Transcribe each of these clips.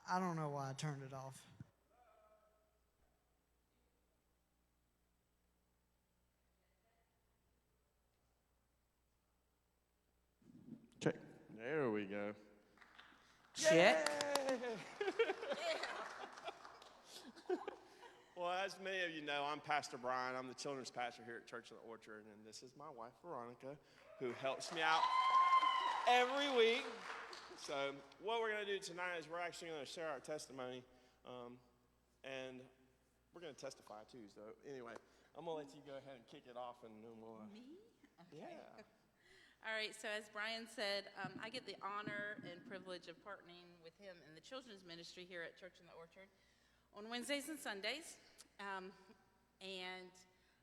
I don't know why I turned it off. Check. There we go. Check. Well, as many of you know, I'm Pastor Bryan. I'm the children's pastor here at Church in the Orchard, and this is my wife, Veronica, who helps me out every week. So what we're going to do tonight is we're actually going to share our testimony, and we're going to testify too. So anyway, I'm going to let you go ahead and kick it off, and then we'll... Me? Okay. Yeah. All right, so as Bryan said, I get the honor and privilege of partnering with him in the children's ministry here at Church in the Orchard on Wednesdays and Sundays. And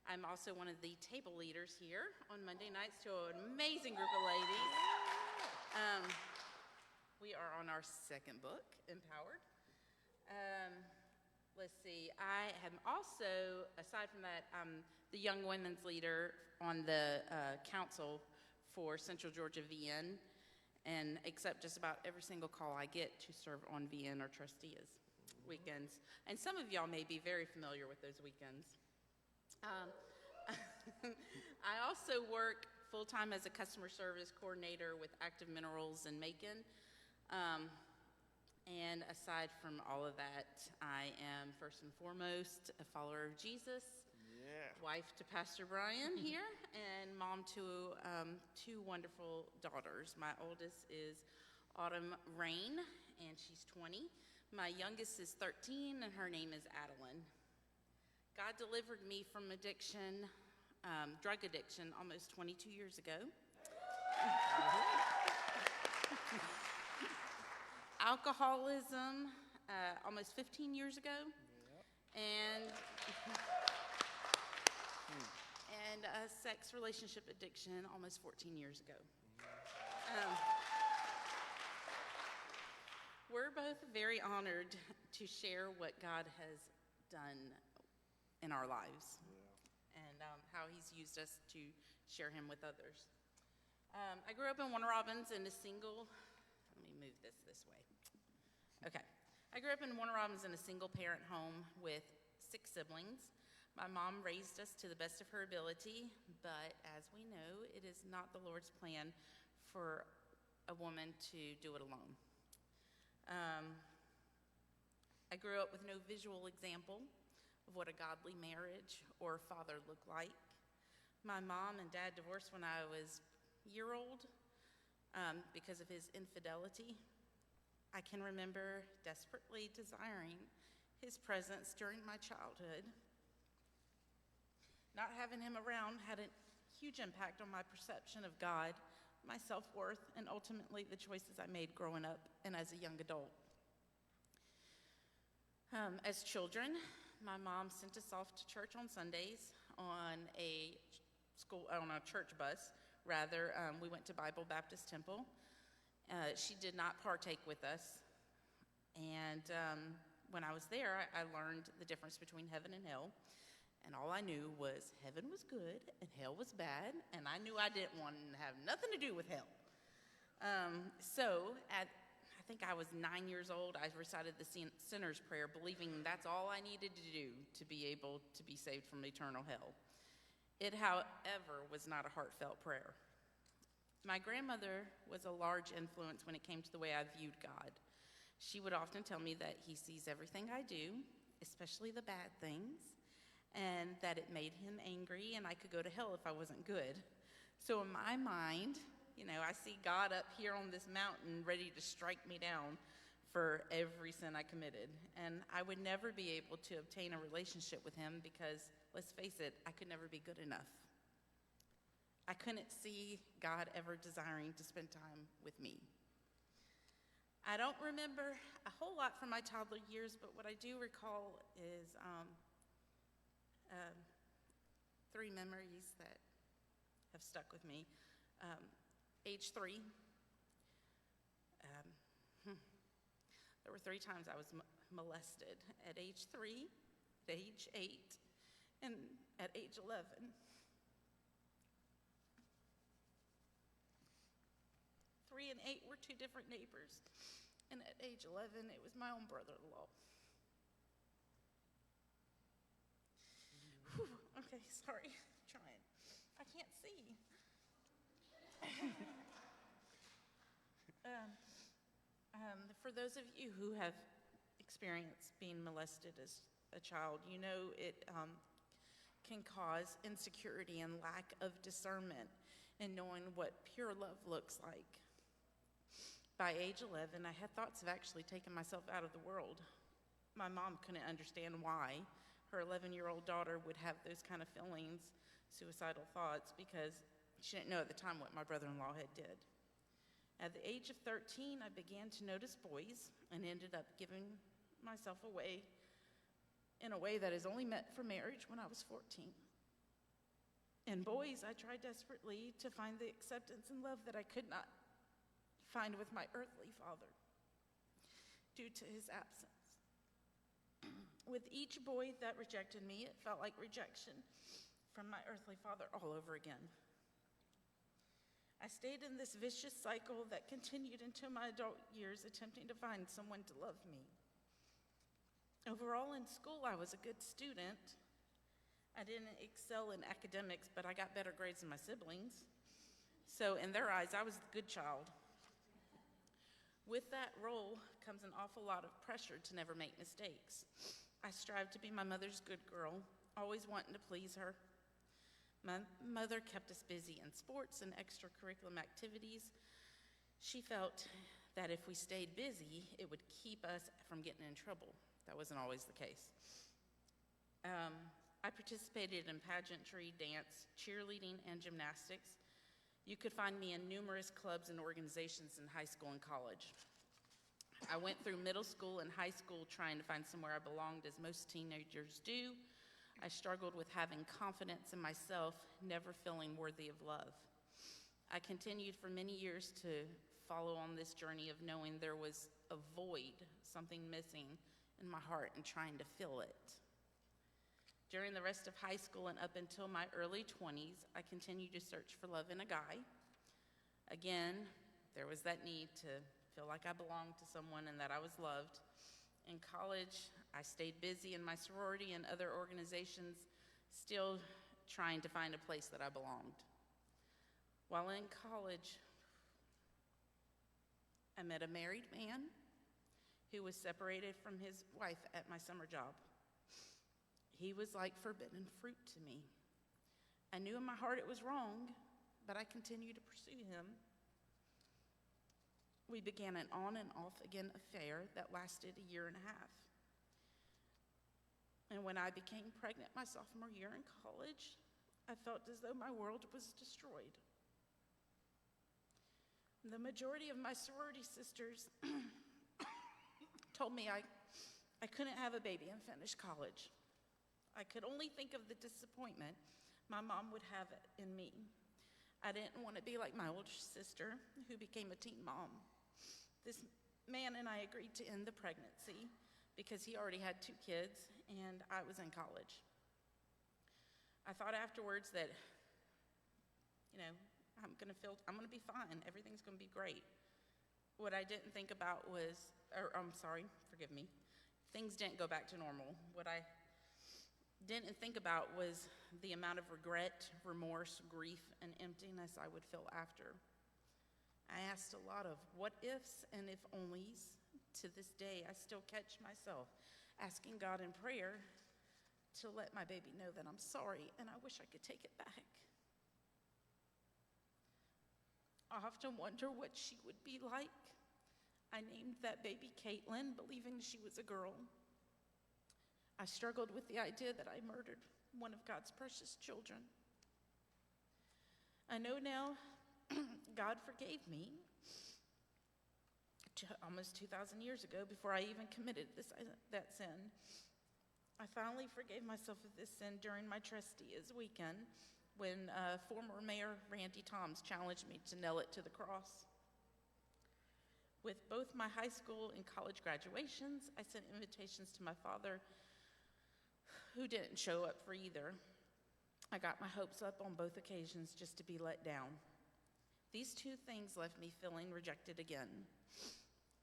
I'm also one of the table leaders here on Monday nights to an amazing group of ladies. We are on our second book, Empowered. Let's see, I am also, aside from that, the young women's leader on the council for Central Georgia VN, and accept just about every single call I get to serve on VN or trustees weekends. And some of y'all may be very familiar with those weekends. I also work full-time as a customer service coordinator with Active Minerals in Macon. And aside from all of that, I am first and foremost a follower of Jesus, wife to Pastor Bryan here, and mom to two wonderful daughters. My oldest is Autumn Rain, and she's 20. My youngest is 13, and her name is Adeline. God delivered me from addiction, drug addiction, almost 22 years ago. Alcoholism, almost 15 years ago. And sex relationship addiction, almost 14 years ago. We're both very honored to share what God has done in our lives and how he's used us to share him with others. I grew up in Warner Robins in a single, let me move this way. Okay. I grew up in Warner Robins in a single parent home with 6 siblings. My mom raised us to the best of her ability, but as we know, it is not the Lord's plan for a woman to do it alone. I grew up with no visual example of what a godly marriage or father looked like. My mom and dad divorced when I was a year old because of his infidelity. I can remember desperately desiring his presence during my childhood. Not having him around had a huge impact on my perception of God, my self-worth, and ultimately the choices I made growing up and as a young adult. As children, my mom sent us off to church on Sundays on a church bus. Rather, we went to Bible Baptist Temple. She did not partake with us. And when I was there, I learned the difference between heaven and hell. And all I knew was heaven was good and hell was bad. And I knew I didn't want to have nothing to do with hell. So I think I was 9 years old. I recited the sinner's prayer, believing that's all I needed to do to be able to be saved from eternal hell. It, however, was not a heartfelt prayer. My grandmother was a large influence when it came to the way I viewed God. She would often tell me that he sees everything I do, especially the bad things, and that it made him angry and I could go to hell if I wasn't good. So in my mind, I see God up here on this mountain ready to strike me down for every sin I committed. And I would never be able to obtain a relationship with him because, let's face it, I could never be good enough. I couldn't see God ever desiring to spend time with me. I don't remember a whole lot from my toddler years, but what I do recall is 3 memories that have stuck with me. Age 3, there were 3 times I was molested. At age 3, at age 8, and at age 11. 3 and 8 were 2 different neighbors. And at age 11, it was my own brother-in-law. Whew, okay, sorry, trying. I can't see. For those of you who have experienced being molested as a child, you know it can cause insecurity and lack of discernment in knowing what pure love looks like. By age 11, I had thoughts of actually taking myself out of the world. My mom couldn't understand why her 11-year-old daughter would have those kind of feelings, suicidal thoughts, because she didn't know at the time what my brother-in-law had did. At the age of 13, I began to notice boys and ended up giving myself away in a way that is only meant for marriage when I was 14. In boys, I tried desperately to find the acceptance and love that I could not find with my earthly father due to his absence. With each boy that rejected me, it felt like rejection from my earthly father all over again. I stayed in this vicious cycle that continued into my adult years, attempting to find someone to love me. Overall, in school, I was a good student. I didn't excel in academics, but I got better grades than my siblings. So in their eyes, I was the good child. With that role comes an awful lot of pressure to never make mistakes. I strived to be my mother's good girl, always wanting to please her. My mother kept us busy in sports and extracurricular activities. She felt that if we stayed busy, it would keep us from getting in trouble. That wasn't always the case. I participated in pageantry, dance, cheerleading, and gymnastics. You could find me in numerous clubs and organizations in high school and college. I went through middle school and high school trying to find somewhere I belonged, as most teenagers do. I struggled with having confidence in myself, never feeling worthy of love. I continued for many years to follow on this journey of knowing there was a void, something missing in my heart, and trying to fill it. During the rest of high school and up until my early 20s, I continued to search for love in a guy. Again, there was that need to feel like I belonged to someone and that I was loved. In college, I stayed busy in my sorority and other organizations, still trying to find a place that I belonged. While in college, I met a married man who was separated from his wife at my summer job. He was like forbidden fruit to me. I knew in my heart it was wrong, but I continued to pursue him. We began an on and off again affair that lasted a year and a half. And when I became pregnant my sophomore year in college, I felt as though my world was destroyed. The majority of my sorority sisters told me I couldn't have a baby and finish college. I could only think of the disappointment my mom would have in me. I didn't want to be like my older sister, who became a teen mom. This man and I agreed to end the pregnancy because he already had 2 kids and I was in college. I thought afterwards that, I'm gonna be fine. Everything's gonna be great. What I didn't think about was, forgive me. Things didn't go back to normal. What I didn't think about was the amount of regret, remorse, grief, and emptiness I would feel after. I asked a lot of what ifs and if onlys. To this day, I still catch myself asking God in prayer to let my baby know that I'm sorry and I wish I could take it back. I often wonder what she would be like. I named that baby Caitlin, believing she was a girl. I struggled with the idea that I murdered one of God's precious children. I know now God forgave me almost 2,000 years ago before I even committed that sin. I finally forgave myself of this sin during my trustees weekend when former Mayor Randy Toms challenged me to nail it to the cross. With both my high school and college graduations, I sent invitations to my father, who didn't show up for either. I got my hopes up on both occasions just to be let down. These 2 things left me feeling rejected again.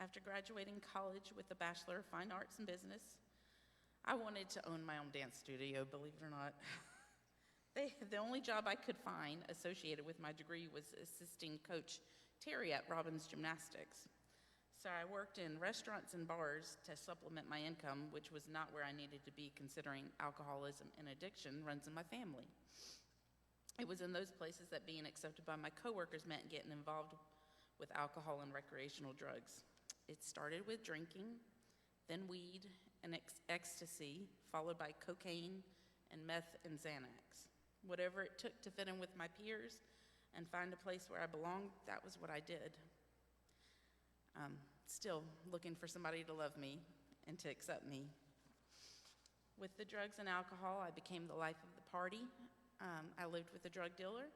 After graduating college with a Bachelor of Fine Arts in Business, I wanted to own my own dance studio, believe it or not. The only job I could find associated with my degree was assisting Coach Terry at Robbins Gymnastics. So I worked in restaurants and bars to supplement my income, which was not where I needed to be considering alcoholism and addiction runs in my family. It was in those places that being accepted by my coworkers meant getting involved with alcohol and recreational drugs. It started with drinking, then weed and ecstasy, followed by cocaine and meth and Xanax. Whatever it took to fit in with my peers and find a place where I belonged, that was what I did. Still looking for somebody to love me and to accept me. With the drugs and alcohol, I became the life of the party. I lived with a drug dealer.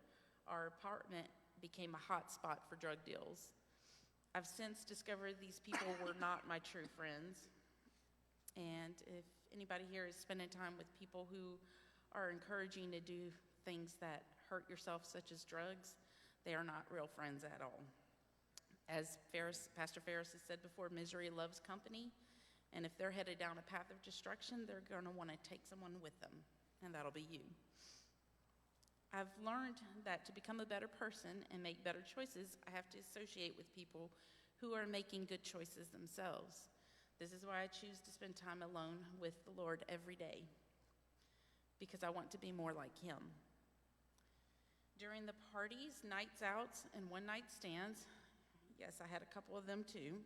Our apartment became a hot spot for drug deals. I've since discovered these people were not my true friends. And if anybody here is spending time with people who are encouraging to do things that hurt yourself, such as drugs, they are not real friends at all. As Pastor Ferris has said before, misery loves company, and if they're headed down a path of destruction, they're going to want to take someone with them, and that'll be you. I've learned that to become a better person and make better choices, I have to associate with people who are making good choices themselves. This is why I choose to spend time alone with the Lord every day, because I want to be more like Him. During the parties, nights outs, and one-night stands, yes, I had a couple of them too,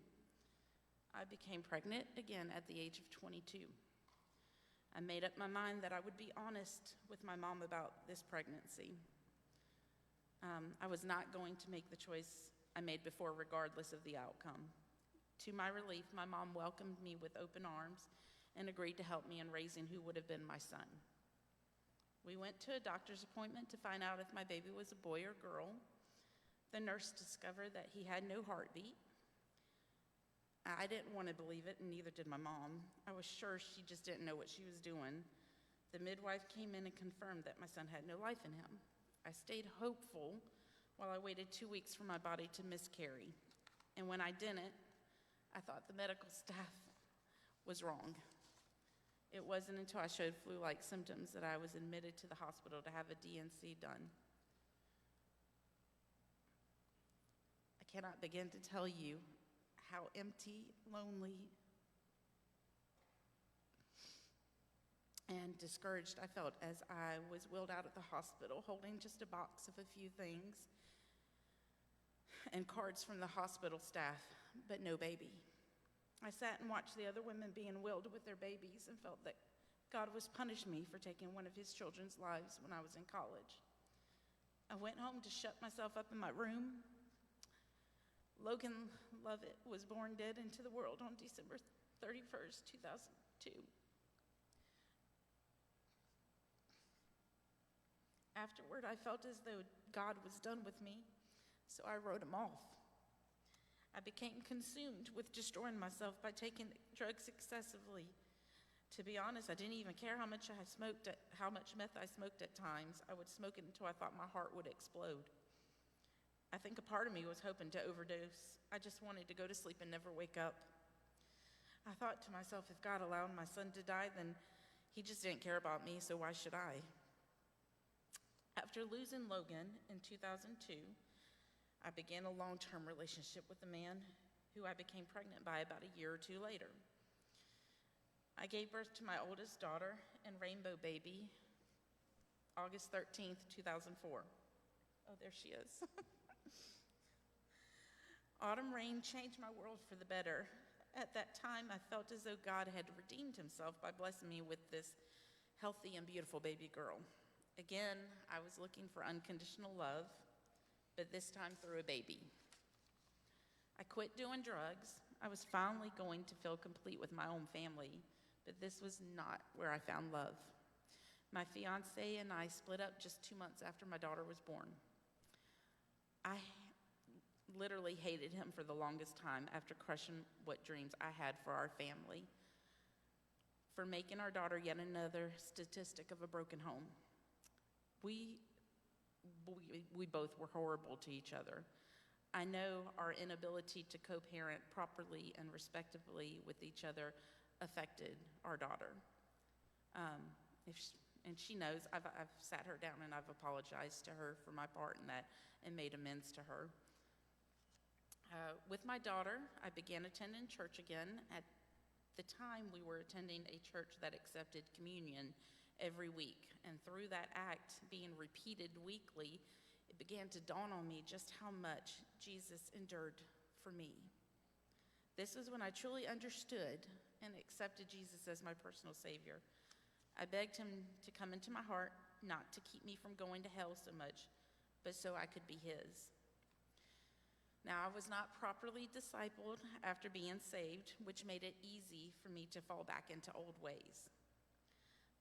I became pregnant again at the age of 22. I made up my mind that I would be honest with my mom about this pregnancy. I was not going to make the choice I made before, regardless of the outcome. To my relief, my mom welcomed me with open arms and agreed to help me in raising who would have been my son. We went to a doctor's appointment to find out if my baby was a boy or girl. The nurse discovered that he had no heartbeat. I didn't want to believe it, and neither did my mom. I was sure she just didn't know what she was doing. The midwife came in and confirmed that my son had no life in him. I stayed hopeful while I waited 2 weeks for my body to miscarry. And when I didn't, I thought the medical staff was wrong. It wasn't until I showed flu-like symptoms that I was admitted to the hospital to have a D&C done. I cannot begin to tell you how empty, lonely, and discouraged I felt as I was wheeled out of the hospital holding just a box of a few things and cards from the hospital staff, but no baby. I sat and watched the other women being wheeled with their babies and felt that God was punishing me for taking one of His children's lives when I was in college. I went home to shut myself up in my room. Logan Lovett was born dead into the world on December 31st, 2002. Afterward, I felt as though God was done with me, so I wrote him off. I became consumed with destroying myself by taking drugs excessively. To be honest, I didn't even care how much meth I smoked at times. I would smoke it until I thought my heart would explode. I think a part of me was hoping to overdose. I just wanted to go to sleep and never wake up. I thought to myself, if God allowed my son to die, then He just didn't care about me, so why should I? After losing Logan in 2002, I began a long-term relationship with a man who I became pregnant by about a year or two later. I gave birth to my oldest daughter and rainbow baby, August 13th, 2004. Oh, there she is. Autumn rain changed my world for the better. At that time, I felt as though God had redeemed Himself by blessing me with this healthy and beautiful baby girl. Again, I was looking for unconditional love, but this time through a baby. I quit doing drugs. I was finally going to feel complete with my own family, but this was not where I found love. My fiance and I split up just 2 months after my daughter was born. I literally hated him for the longest time after crushing what dreams I had for our family, for making our daughter yet another statistic of a broken home. We both were horrible to each other. I know our inability to co-parent properly and respectively with each other affected our daughter. And she knows, I've sat her down and I've apologized to her for my part in that and made amends to her. With my daughter, I began attending church again. At the time, we were attending a church that accepted communion every week. And through that act being repeated weekly, it began to dawn on me just how much Jesus endured for me. This was when I truly understood and accepted Jesus as my personal Savior. I begged him to come into my heart, not to keep me from going to hell so much, but so I could be his. Now, I was not properly discipled after being saved, which made it easy for me to fall back into old ways.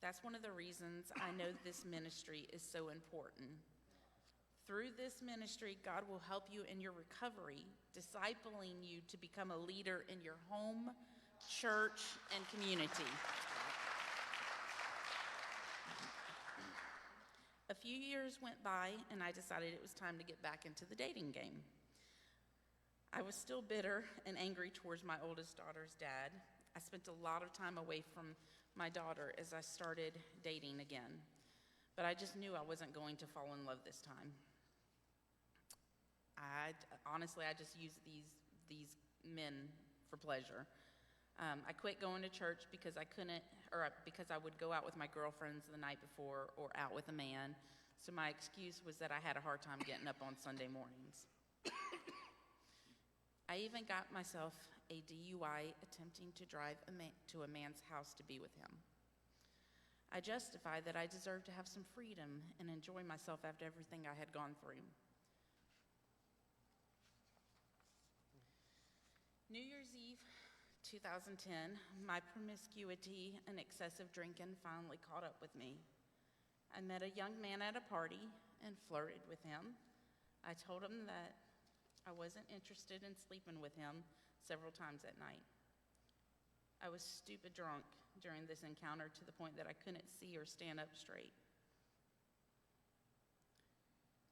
That's one of the reasons I know this ministry is so important. Through this ministry, God will help you in your recovery, discipling you to become a leader in your home, church, and community. A few years went by, and I decided it was time to get back into the dating game. I was still bitter and angry towards my oldest daughter's dad. I spent a lot of time away from my daughter as I started dating again, but I just knew I wasn't going to fall in love this time. Honestly, I just used these men for pleasure. I quit going to church because because I would go out with my girlfriends the night before or out with a man. So my excuse was that I had a hard time getting up on Sunday mornings. I even got myself a DUI attempting to drive to a man's house to be with him. I justified that I deserved to have some freedom and enjoy myself after everything I had gone through. New Year's Eve, 2010, my promiscuity and excessive drinking finally caught up with me. I met a young man at a party and flirted with him. I told him that I wasn't interested in sleeping with him several times at night. I was stupid drunk during this encounter to the point that I couldn't see or stand up straight.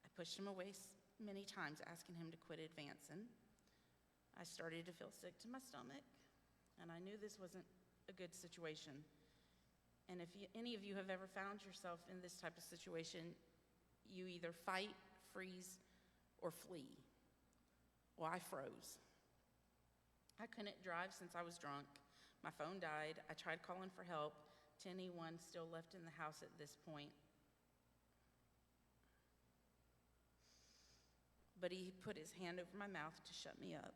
I pushed him away many times, asking him to quit advancing. I started to feel sick to my stomach, and I knew this wasn't a good situation. And if any of you have ever found yourself in this type of situation, you either fight, freeze, or flee. Well, I froze. I couldn't drive since I was drunk. My phone died. I tried calling for help to anyone still left in the house at this point. But he put his hand over my mouth to shut me up.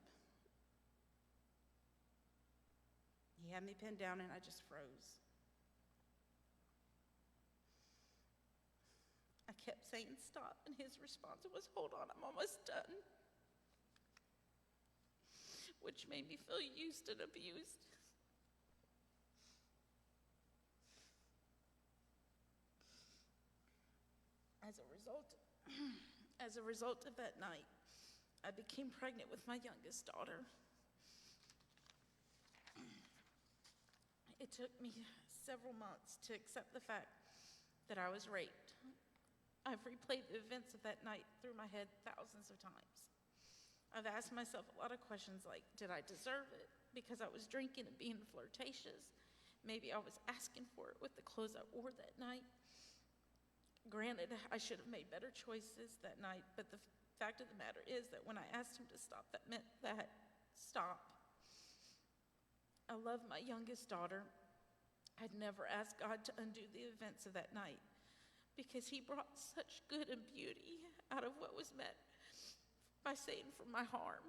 He had me pinned down and I just froze. I kept saying stop, and his response was, hold on, I'm almost done. Which made me feel used and abused. As a result of that night, I became pregnant with my youngest daughter. It took me several months to accept the fact that I was raped. I've replayed the events of that night through my head thousands of times. I've asked myself a lot of questions like, did I deserve it because I was drinking and being flirtatious? Maybe I was asking for it with the clothes I wore that night. Granted, I should have made better choices that night, but the fact of the matter is that when I asked him to stop, that meant that stop. I love my youngest daughter. I'd never asked God to undo the events of that night because he brought such good and beauty out of what was meant by Satan for my harm.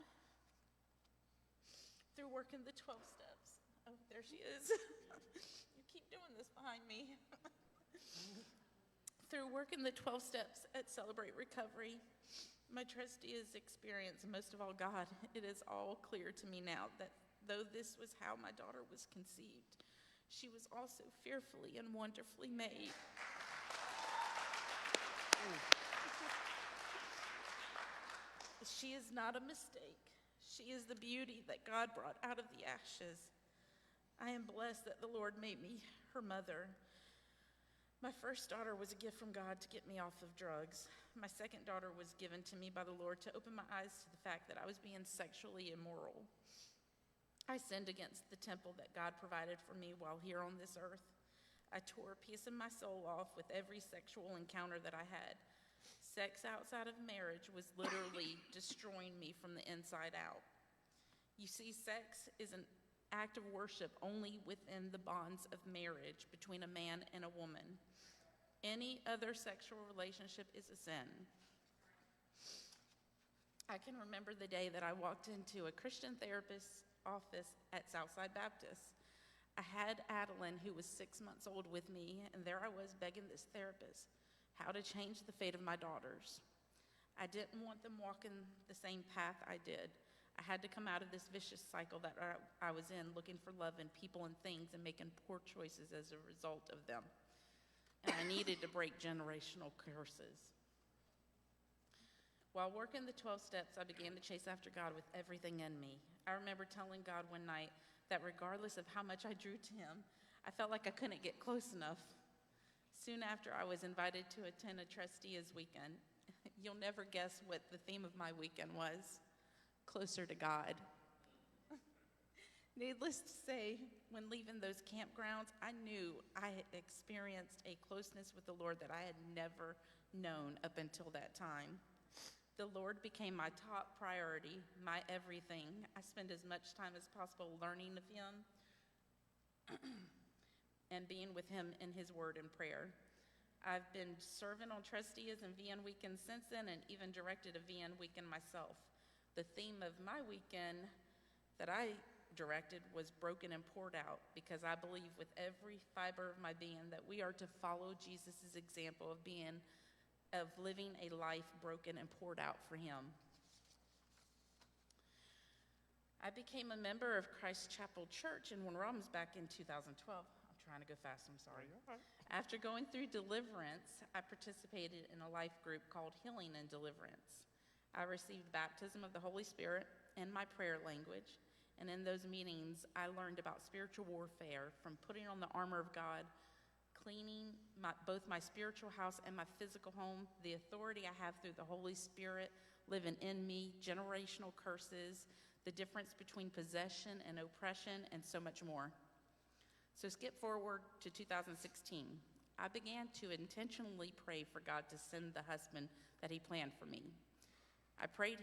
Through working the 12 steps. Oh, there she is. You keep doing this behind me. Through working the 12 steps at Celebrate Recovery, my trustee's experience, and most of all God, it is all clear to me now that though this was how my daughter was conceived, she was also fearfully and wonderfully made. She is not a mistake. She is the beauty that God brought out of the ashes. I am blessed that the Lord made me her mother. My first daughter was a gift from God to get me off of drugs. My second daughter was given to me by the Lord to open my eyes to the fact that I was being sexually immoral. I sinned against the temple that God provided for me while here on this earth. I tore a piece of my soul off with every sexual encounter that I had. Sex outside of marriage was literally destroying me from the inside out. You see, sex is an act of worship only within the bonds of marriage between a man and a woman. Any other sexual relationship is a sin. I can remember the day that I walked into a Christian therapist's office at Southside Baptist. I had Adeline, who was 6 months old, with me, and there I was begging this therapist how to change the fate of my daughters. I didn't want them walking the same path I did. I had to come out of this vicious cycle that I was in, looking for love in people and things and making poor choices as a result of them. And I needed to break generational curses. While working the 12 steps, I began to chase after God with everything in me. I remember telling God one night that regardless of how much I drew to him, I felt like I couldn't get close enough. Soon after, I was invited to attend a trustees weekend. You'll never guess what the theme of my weekend was: closer to God. Needless to say, when leaving those campgrounds, I knew I had experienced a closeness with the Lord that I had never known up until that time. The Lord became my top priority, my everything. I spend as much time as possible learning of him and being with him in his word and prayer. I've been serving on trustees and VN weekend since then, and even directed a VN weekend myself. The theme of my weekend that I directed was broken and poured out, because I believe with every fiber of my being that we are to follow Jesus' example of living a life broken and poured out for him. I became a member of Christ Chapel Church in Warner Robins back in 2012. I'm trying to go fast, I'm sorry. After going through deliverance, I participated in a life group called Healing and Deliverance. I received baptism of the Holy Spirit in my prayer language, and in those meetings, I learned about spiritual warfare, from putting on the armor of God, cleaning both my spiritual house and my physical home, the authority I have through the Holy Spirit living in me, generational curses, the difference between possession and oppression, and so much more. So skip forward to 2016. I began to intentionally pray for God to send the husband that he planned for me. I prayed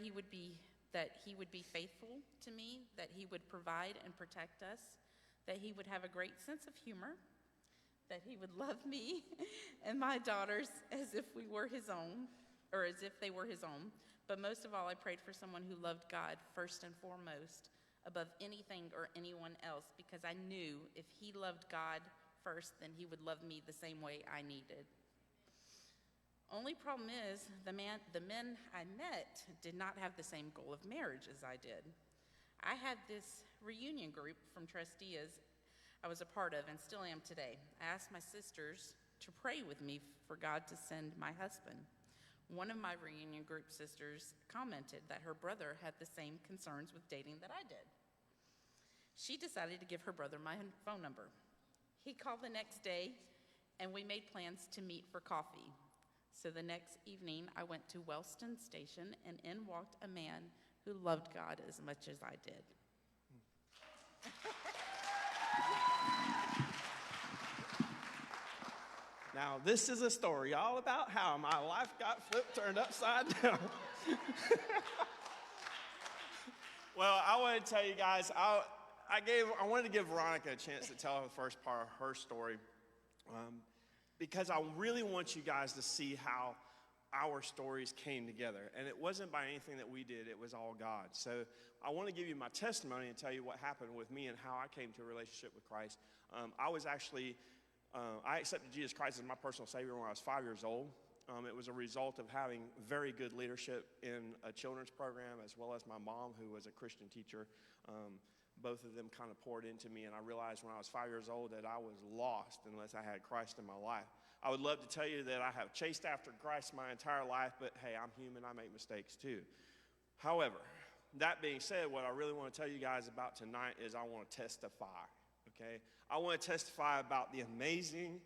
that he would be faithful to me, that he would provide and protect us, that he would have a great sense of humor, that he would love me and my daughters as if we were his own, or as if they were his own. But most of all, I prayed for someone who loved God first and foremost, above anything or anyone else, because I knew if he loved God first, then he would love me the same way I needed. Only problem is, the men I met did not have the same goal of marriage as I did. I had this reunion group from trustees I was a part of and still am today. I asked my sisters to pray with me for God to send my husband. One of my reunion group sisters commented that her brother had the same concerns with dating that I did. She decided to give her brother my phone number. He called the next day, and we made plans to meet for coffee. So the next evening, I went to Wellston Station, and in walked a man who loved God as much as I did. Now, this is a story all about how my life got turned upside down. Well, I want to tell you guys, I wanted to give Veronica a chance to tell the first part of her story, because I really want you guys to see how our stories came together. And it wasn't by anything that we did, it was all God. So I want to give you my testimony and tell you what happened with me and how I came to a relationship with Christ. I accepted Jesus Christ as my personal Savior when I was 5 years old. It was a result of having very good leadership in a children's program, as well as my mom, who was a Christian teacher. Both of them kind of poured into me, and I realized when I was 5 years old that I was lost unless I had Christ in my life. I would love to tell you that I have chased after Christ my entire life, but hey, I'm human, I make mistakes too. However, that being said, what I really want to tell you guys about tonight is I want to testify, okay? I want to testify about the amazing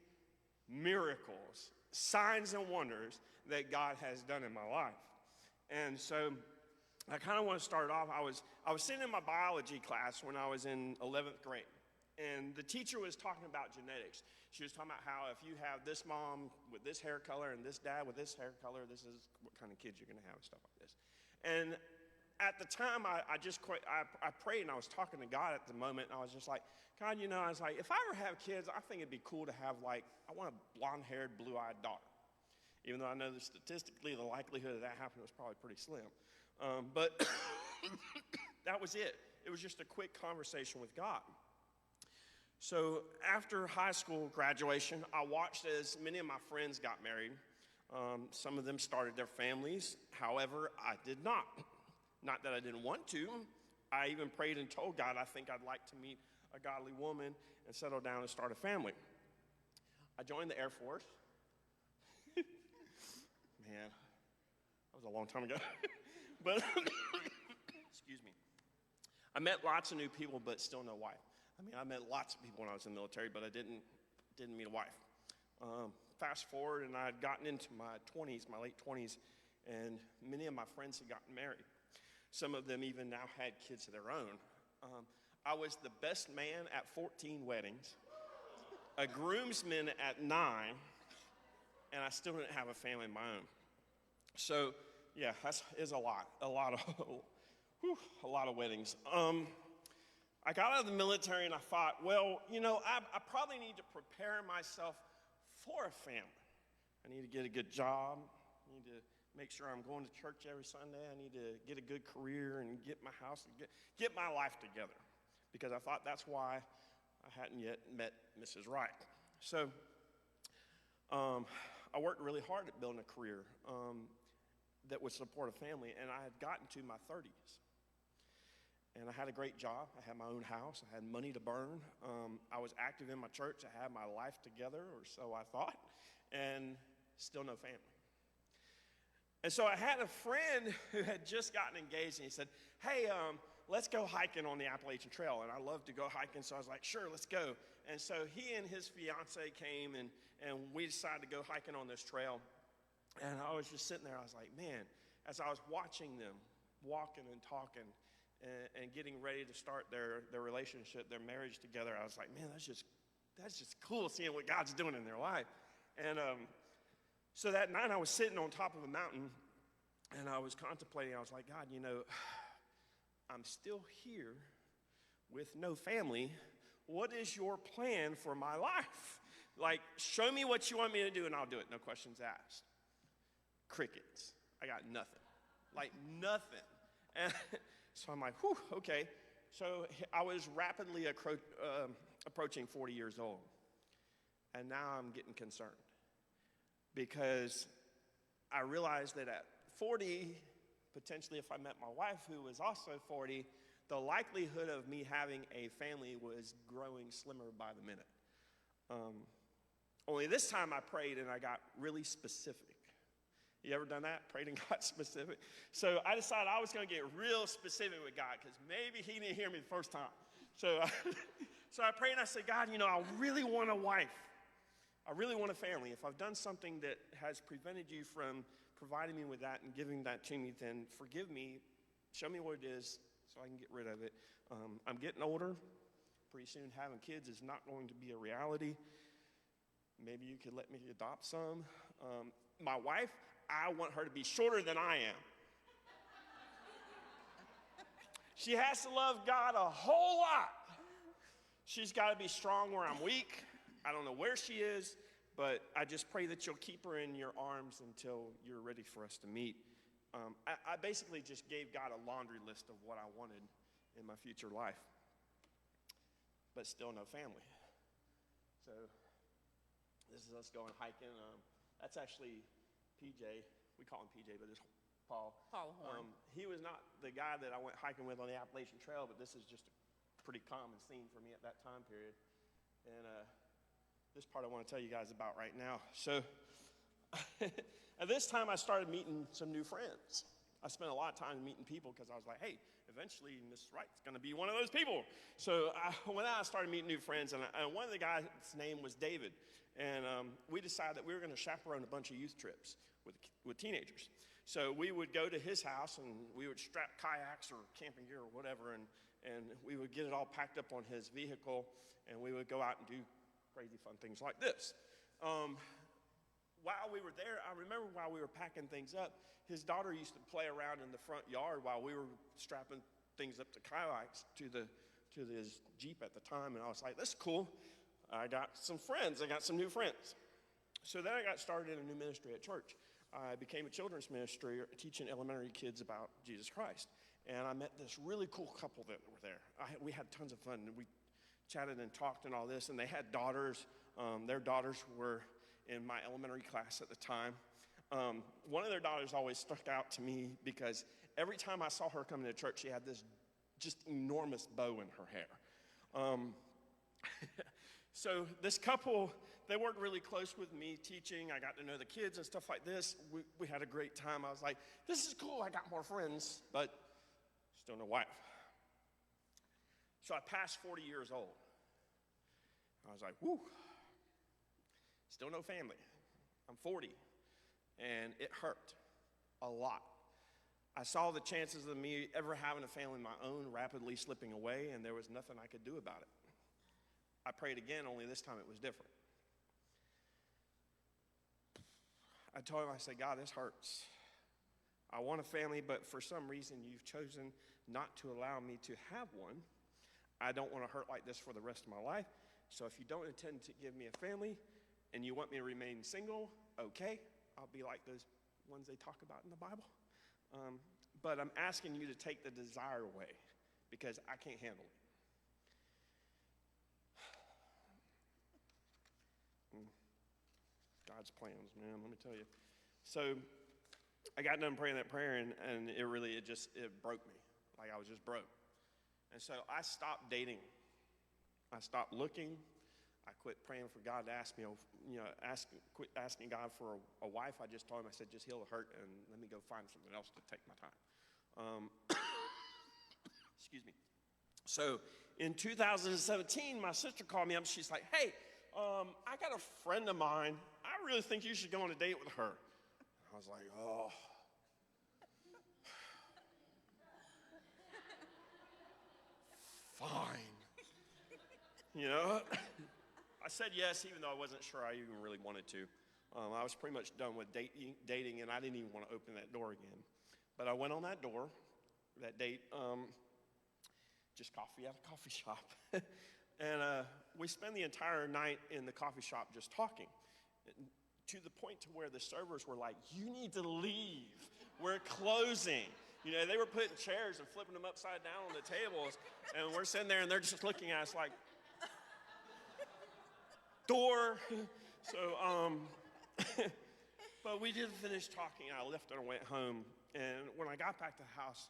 miracles, signs and wonders that God has done in my life. And so I kind of want to start off. I was sitting in my biology class when I was in 11th grade, and the teacher was talking about genetics. She was talking about how if you have this mom with this hair color and this dad with this hair color, this is what kind of kids you're going to have and stuff like this. And at the time, I prayed, and I was talking to God at the moment, and I was just like, God, I was like, if I ever have kids, I think it'd be cool to have, I want a blonde-haired, blue-eyed daughter. Even though I know that statistically the likelihood of that happening was probably pretty slim. But that was it. It was just a quick conversation with God. So after high school graduation, I watched as many of my friends got married. Some of them started their families. However, I did not. Not that I didn't want to. I even prayed and told God I think I'd like to meet a godly woman and settle down and start a family. I joined the Air Force. Man, that was a long time ago. But, excuse me. I met lots of new people, but still no wife. I met lots of people when I was in the military, but I didn't meet a wife. Fast forward, and I had gotten into my 20s, my late 20s, and many of my friends had gotten married. Some of them even now had kids of their own. I was the best man at 14 weddings, a groomsman at 9, and I still didn't have a family of my own. So, yeah, that is a lot of weddings. I got out of the military, and I thought, well, I probably need to prepare myself for a family. I need to get a good job. I need to make sure I'm going to church every Sunday. I need to get a good career and get my house, and get my life together. Because I thought that's why I hadn't yet met Mrs. Right. So I worked really hard at building a career that would support a family, and I had gotten to my 30s. And I had a great job. I had my own house. I had money to burn. I was active in my church. I had my life together, or so I thought, and still no family. And so I had a friend who had just gotten engaged, and he said, hey, let's go hiking on the Appalachian Trail. And I love to go hiking, so I was like, sure, let's go. And so he and his fiance came, and we decided to go hiking on this trail. And I was just sitting there. I was like, man, as I was watching them walking and talking and getting ready to start their relationship, their marriage together, I was like, man, that's just cool seeing what God's doing in their life. And so that night I was sitting on top of a mountain, and I was contemplating. I was like, God, I'm still here with no family. What is your plan for my life? Show me what you want me to do, and I'll do it. No questions asked. Crickets. I got nothing. Nothing. And so I'm like, whew, okay. So I was rapidly approaching 40 years old. And now I'm getting concerned. Because I realized that at 40, potentially if I met my wife who was also 40, the likelihood of me having a family was growing slimmer by the minute. Only this time I prayed and I got really specific. You ever done that? Prayed and got specific? So I decided I was going to get real specific with God because maybe he didn't hear me the first time. So I prayed and I said, God, I really want a wife. I really want a family. If I've done something that has prevented you from providing me with that and giving that to me, then forgive me. Show me what it is so I can get rid of it. I'm getting older. Pretty soon having kids is not going to be a reality. Maybe you could let me adopt some. My wife, I want her to be shorter than I am. She has to love God a whole lot. She's got to be strong where I'm weak. I don't know where she is, but I just pray that you'll keep her in your arms until you're ready for us to meet. I basically just gave God a laundry list of what I wanted in my future life, but still no family. So this is us going hiking. That's actually PJ. We call him PJ, but it's Paul. Paul Horn. He was not the guy that I went hiking with on the Appalachian Trail, but this is just a pretty common scene for me at that time period. And this part I want to tell you guys about right now. So at this time, I started meeting some new friends. I spent a lot of time meeting people because I was like, hey, eventually Miss Wright's going to be one of those people. So I went out and started meeting new friends, and one of the guys' name was David. And we decided that we were going to chaperone a bunch of youth trips with teenagers. So we would go to his house, and we would strap kayaks or camping gear or whatever, and we would get it all packed up on his vehicle, and we would go out and do crazy fun things like this. While we were there, I remember while we were packing things up, his daughter used to play around in the front yard while we were strapping things up to kayaks to his Jeep at the time, and I was like, "This is cool. I got some friends. I got some new friends." So then I got started in a new ministry at church. I became a children's ministry teaching elementary kids about Jesus Christ, and I met this really cool couple that were there. We had tons of fun, and we chatted and talked and all this, and they had daughters. Their daughters were in my elementary class at the time. One of their daughters always stuck out to me because every time I saw her coming to church, she had this just enormous bow in her hair. So this couple, they worked really close with me teaching. I got to know the kids and stuff like this. We had a great time. I was like, this is cool. I got more friends, but still no wife. So I passed 40 years old. I was like, whoo. Still no family. I'm 40, and it hurt a lot. I saw the chances of me ever having a family of my own rapidly slipping away, and there was nothing I could do about it. I prayed again, only this time it was different. I told him, I said, God, this hurts. I want a family, but for some reason you've chosen not to allow me to have one. I don't want to hurt like this for the rest of my life, so if you don't intend to give me a family, and you want me to remain single, okay. I'll be like those ones they talk about in the Bible. But I'm asking you to take the desire away because I can't handle it. God's plans, man, let me tell you. So I got done praying that prayer, and it broke me. Like I was just broke. And so I stopped dating. I stopped looking. I quit praying for God to ask me, quit asking God for a wife. I just told him, I said, just heal the hurt and let me go find something else to take my time. Excuse me. So in 2017, my sister called me up. She's like, hey, I got a friend of mine. I really think you should go on a date with her. I was like, oh. Fine. You know? I said yes, even though I wasn't sure I even really wanted to. I was pretty much done with dating, and I didn't even want to open that door again. But I went on that date, just coffee at a coffee shop. And we spent the entire night in the coffee shop just talking, to the point to where the servers were like, you need to leave. We're closing. You know, they were putting chairs and flipping them upside down on the tables, and we're sitting there, and they're just looking at us like, door. So, but we did finish talking. I left and I went home. And when I got back to the house,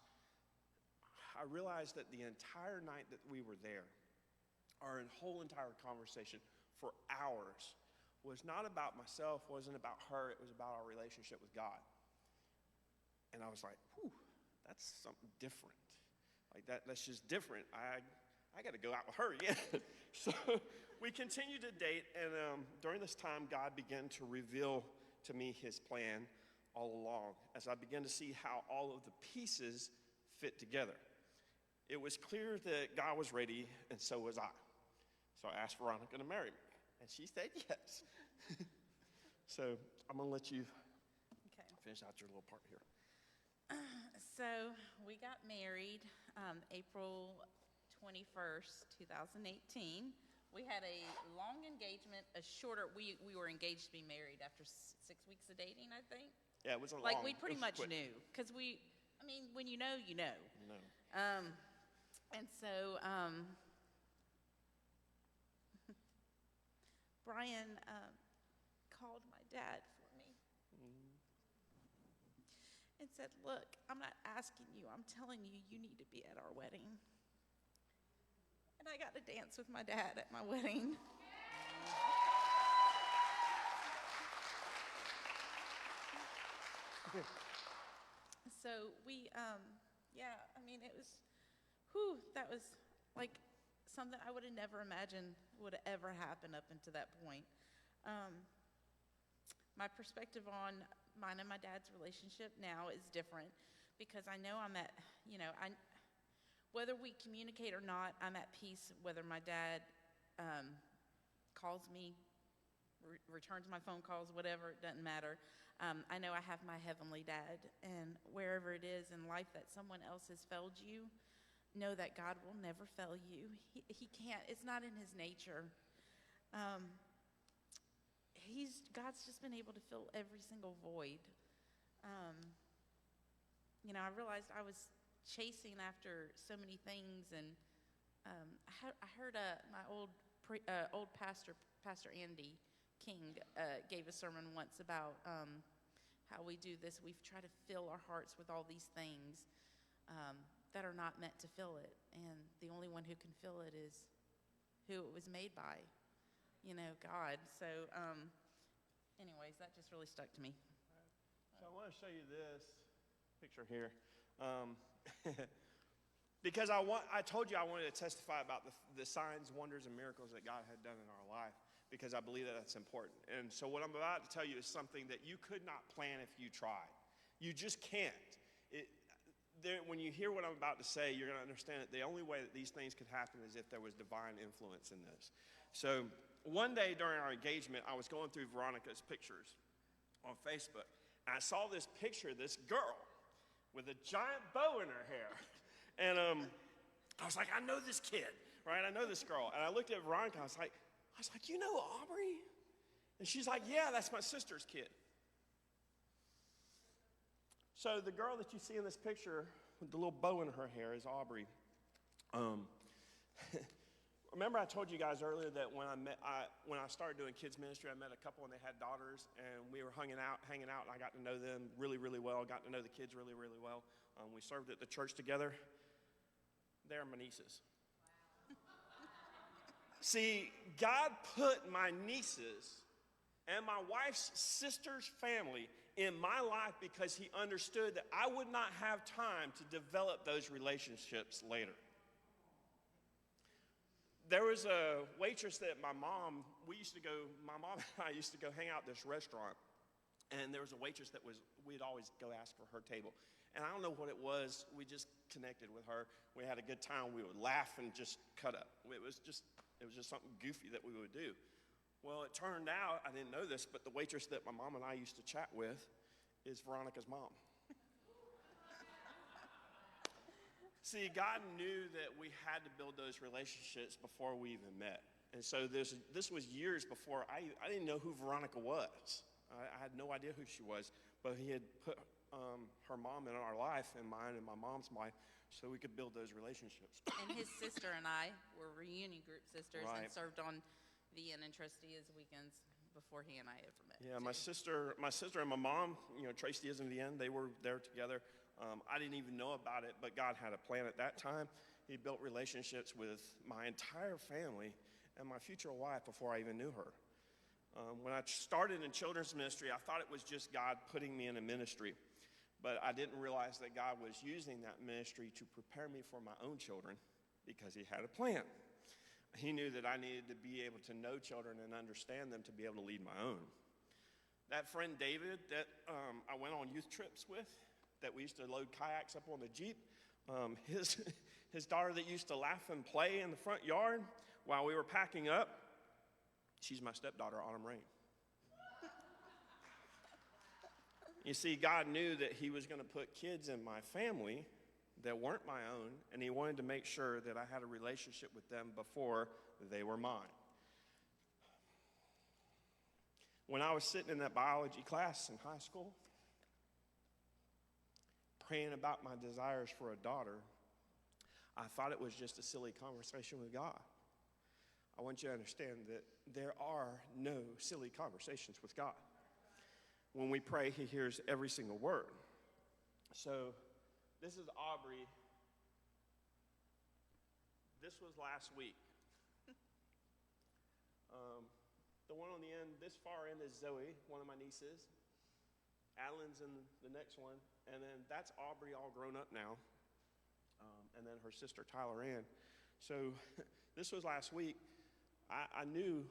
I realized that the entire night that we were there, our whole entire conversation for hours was not about myself, wasn't about her, it was about our relationship with God. And I was like, whew, that's something different. Like that's just different. I got to go out with her again. So we continued to date, and during this time, God began to reveal to me his plan all along as I began to see how all of the pieces fit together. It was clear that God was ready, and so was I. So I asked Veronica to marry me, and she said yes. So I'm going to let you finish out your little part here. So we got married April 21st, 2018. We had a long engagement, a shorter, we were engaged to be married after 6 weeks of dating, I think. Yeah, it was a long. Like we pretty much knew, because when you know, you know. You know. And so Bryan called my dad for me and said, look, I'm not asking you, I'm telling you, you need to be at our wedding. And I got to dance with my dad at my wedding. So we, it was that was like something I would have never imagined would ever happen up until that point. My perspective on mine and my dad's relationship now is different because I know I'm at, whether we communicate or not, I'm at peace whether my dad calls me, returns my phone calls, whatever, it doesn't matter. I know I have my heavenly dad, and wherever it is in life that someone else has failed you, know that God will never fail you. He can't. It's not in his nature. God's just been able to fill every single void. I realized I was chasing after so many things, and I heard my old pastor, Pastor Andy King, gave a sermon once about how we do this. We try to fill our hearts with all these things that are not meant to fill it, and the only one who can fill it is who it was made by, God. So, anyways, that just really stuck to me. So I want to show you this picture here. Because I told you I wanted to testify about the signs, wonders, and miracles that God had done in our life, because I believe that that's important. And so what I'm about to tell you is something that you could not plan if you tried. You just can't. When you hear what I'm about to say, you're going to understand that the only way that these things could happen is if there was divine influence in this. So one day during our engagement, I was going through Veronica's pictures on Facebook, and I saw this picture of this girl with a giant bow in her hair. And I was like, I know this kid, right? I know this girl. And I looked at Veronica, I was like, you know Aubrey? And she's like, yeah, that's my sister's kid. So the girl that you see in this picture with the little bow in her hair is Aubrey. Remember I told you guys earlier that when I started doing kids ministry, I met a couple and they had daughters, and we were hanging out, and I got to know them really, really well, got to know the kids really, really well. We served at the church together. They're my nieces. See, God put my nieces and my wife's sister's family in my life because he understood that I would not have time to develop those relationships later. There was a waitress that my mom and I used to go hang out at this restaurant, and there was a waitress we'd always go ask for her table. And I don't know what it was, we just connected with her. We had a good time, we would laugh and just cut up. It was just something goofy that we would do. Well, it turned out, I didn't know this, but the waitress that my mom and I used to chat with is Veronica's mom. See, God knew that we had to build those relationships before we even met. And so this was years before I didn't know who Veronica was. I had no idea who she was, but he had put her mom in our life, and mine and my mom's life, so we could build those relationships. And his sister and I were reunion group sisters, Right. and served on VN and Trustees weekends before he and I ever met. Yeah, too. my sister and my mom, Tracy is in the end, they were there together. I didn't even know about it, but God had a plan at that time. He built relationships with my entire family and my future wife before I even knew her. When I started in children's ministry, I thought it was just God putting me in a ministry, but I didn't realize that God was using that ministry to prepare me for my own children because he had a plan. He knew that I needed to be able to know children and understand them to be able to lead my own. That friend David that I went on youth trips with, that we used to load kayaks up on the Jeep, his daughter that used to laugh and play in the front yard while we were packing up, she's my stepdaughter, Autumn Rain. You see, God knew that he was going to put kids in my family that weren't my own, and he wanted to make sure that I had a relationship with them before they were mine. When I was sitting in that biology class in high school, praying about my desires for a daughter, I thought it was just a silly conversation with God. I want you to understand that there are no silly conversations with God. When we pray, he hears every single word. So this is Aubrey. This was last week. The one on the end, this far end is Zoe, one of my nieces. Alan's in the next one. And then that's Aubrey all grown up now. and then her sister Tyler Ann. So this was last week. I knew,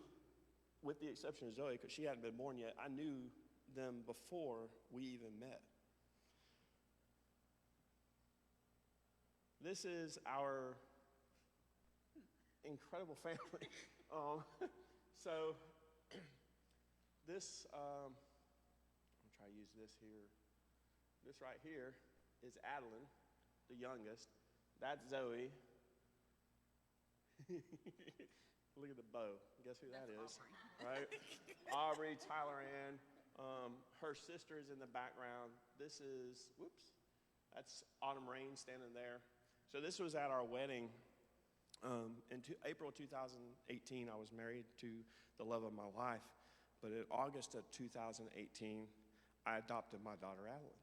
with the exception of Zoe, because she hadn't been born yet, I knew them before we even met. This is our incredible family. So this, I'm gonna try to use this here. This right here is Adeline, the youngest. That's Zoe. Look at the bow. Guess who that is, right? Aubrey, Tyler Ann. Her sister is in the background. This is, that's Autumn Rain standing there. So this was at our wedding. In April 2018, I was married to the love of my life. But in August of 2018, I adopted my daughter, Adeline.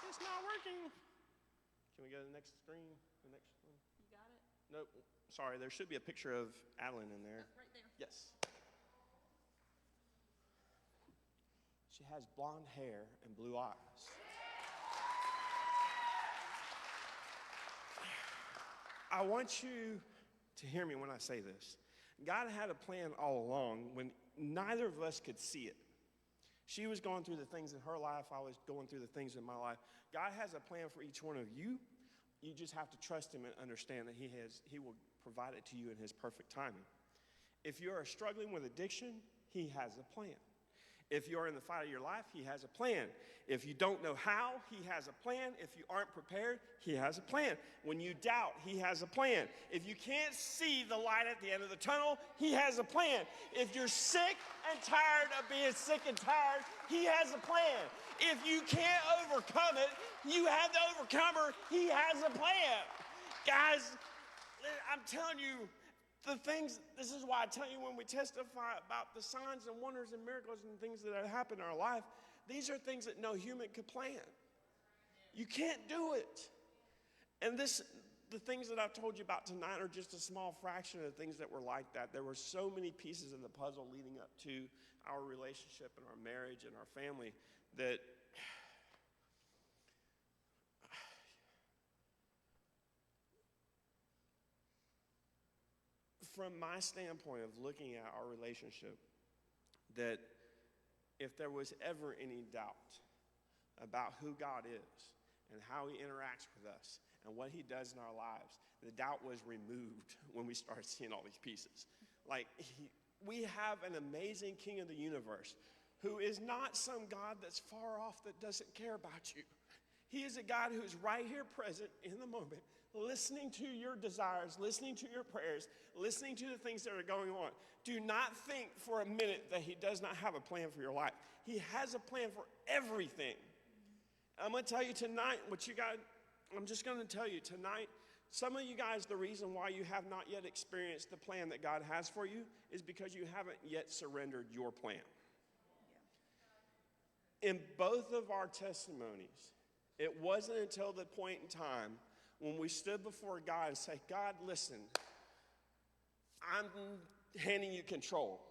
It's not working. Can we go to the next screen? The next one? You got it? Nope. Sorry, there should be a picture of Adeline in there. Oh, right there. Yes. She has blonde hair and blue eyes. I want you to hear me when I say this. God had a plan all along when neither of us could see it. She was going through the things in her life. I was going through the things in my life. God has a plan for each one of you. You just have to trust him and understand that he will provide it to you in his perfect timing. If you are struggling with addiction, he has a plan. If you're in the fight of your life, he has a plan. If you don't know how, he has a plan. If you aren't prepared, he has a plan. When you doubt, he has a plan. If you can't see the light at the end of the tunnel, he has a plan. If you're sick and tired of being sick and tired, he has a plan. If you can't overcome it, you have the overcomer, he has a plan. Guys, I'm telling you, the things, this is why I tell you when we testify about the signs and wonders and miracles and things that have happened in our life, these are things that no human could plan. You can't do it. And the things that I've told you about tonight are just a small fraction of the things that were like that. There were so many pieces of the puzzle leading up to our relationship and our marriage and our family that from my standpoint of looking at our relationship, that if there was ever any doubt about who God is and how he interacts with us and what he does in our lives, the doubt was removed when we started seeing all these pieces. Like, we have an amazing King of the universe who is not some God that's far off that doesn't care about you. He is a God who's right here present in the moment, listening to your desires, listening to your prayers, listening to the things that are going on. Do not think for a minute that he does not have a plan for your life. He has a plan for everything. I'm going to tell you tonight I'm just going to tell you tonight, some of you guys, the reason why you have not yet experienced the plan that God has for you is because you haven't yet surrendered your plan. In both of our testimonies, it wasn't until the point in time when we stood before God and said, God, listen, I'm handing you control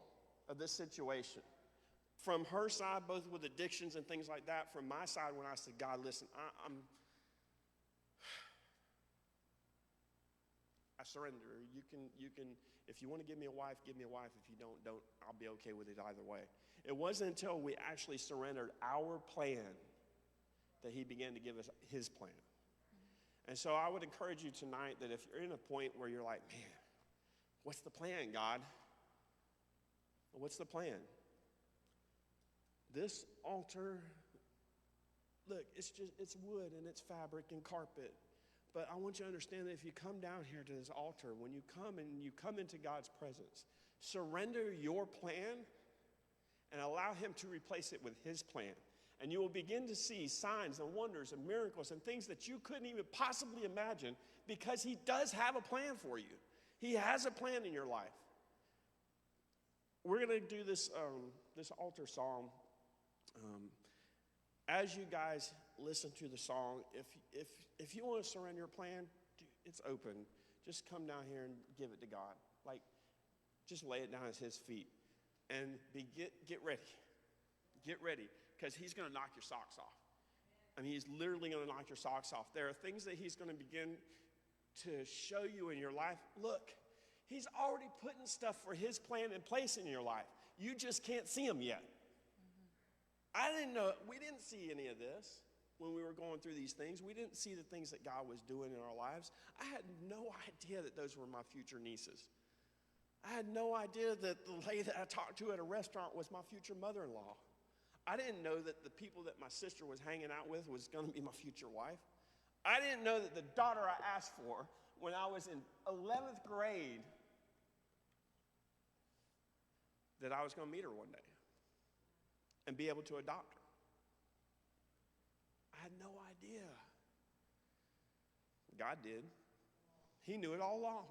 of this situation. From her side, both with addictions and things like that, from my side when I said, God, listen, I surrender. You can, if you want to give me a wife, give me a wife. If you don't, I'll be okay with it either way. It wasn't until we actually surrendered our plan that he began to give us his plan. And so I would encourage you tonight that if you're in a point where you're like, man, what's the plan, God? What's the plan? This altar, look, it's wood and it's fabric and carpet. But I want you to understand that if you come down here to this altar, when you come into God's presence, surrender your plan and allow him to replace it with his plan. And you will begin to see signs and wonders and miracles and things that you couldn't even possibly imagine, because he does have a plan for you. He has a plan in your life. We're going to do this altar song. As you guys listen to the song, if you want to surrender your plan, it's open. Just come down here and give it to God. Like, just lay it down at his feet and get ready. Get ready. because he's going to knock your socks off. I mean, he's literally going to knock your socks off. There are things that he's going to begin to show you in your life. Look, he's already putting stuff for his plan in place in your life. You just can't see them yet. I didn't know, we didn't see any of this when we were going through these things. We didn't see the things that God was doing in our lives. I had no idea that those were my future nieces. I had no idea that the lady that I talked to at a restaurant was my future mother-in-law. I didn't know that the people that my sister was hanging out with was going to be my future wife. I didn't know that the daughter I asked for when I was in 11th grade, that I was going to meet her one day and be able to adopt her. I had no idea. God did. He knew it all along.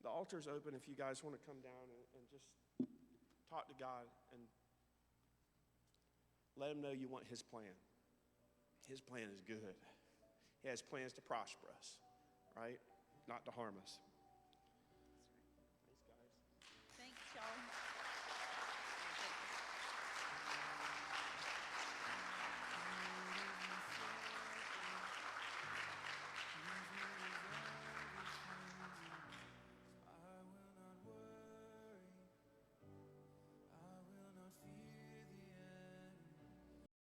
The altar's open if you guys want to come down and just talk to God and let him know you want his plan. His plan is good. He has plans to prosper us, right? Not to harm us.